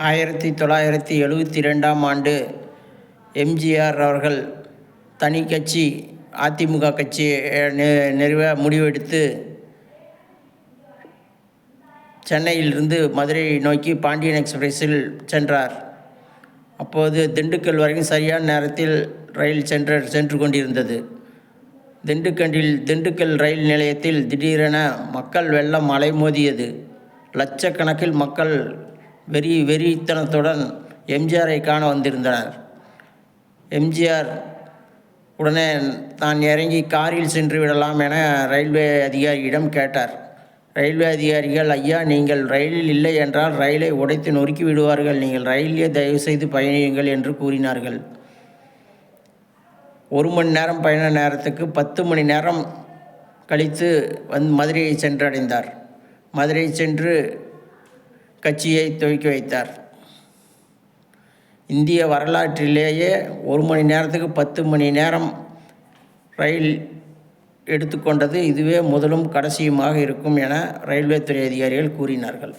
1972ஆம் ஆண்டு எம்ஜிஆர் அவர்கள் தனி கட்சி அதிமுக கட்சியை நிறுவ முடிவெடுத்து சென்னையிலிருந்து மதுரையை நோக்கி பாண்டியன் எக்ஸ்பிரஸில் சென்றார். அப்போது திண்டுக்கல் வரைக்கும் சரியான நேரத்தில் ரயில் சென்று கொண்டிருந்தது. திண்டுக்கல் ரயில் நிலையத்தில் திடீரென மக்கள் வெள்ளம் அலைமோதியது. லட்சக்கணக்கில் மக்கள் வெறித்தனத்துடன் எம்ஜிஆரை காண வந்திருந்தனர். எம்ஜிஆர் உடனே தான் இறங்கி காரில் சென்று விடலாம் என ரயில்வே அதிகாரியிடம் கேட்டார். ரயில்வே அதிகாரிகள், ஐயா, நீங்கள் ரயிலில் இல்லை என்றால் ரயிலை உடைத்து நொறுக்கி விடுவார்கள், நீங்கள் ரயிலே தயவுசெய்து பயணியுங்கள் என்று கூறினார்கள். 1 மணி நேரம் பயண நேரத்துக்கு 10 மணி நேரம் கழித்து மதுரையை சென்றடைந்தார். மதுரை சென்று கட்சியை துவக்கி வைத்தார். இந்திய வரலாற்றிலேயே 1 மணி நேரத்துக்கு 10 மணி நேரம் ரயில் எடுத்துக்கொண்டது இதுவே முதலும் கடைசியுமாக இருக்கும் என ரயில்வே துறை அதிகாரிகள் கூறினார்கள்.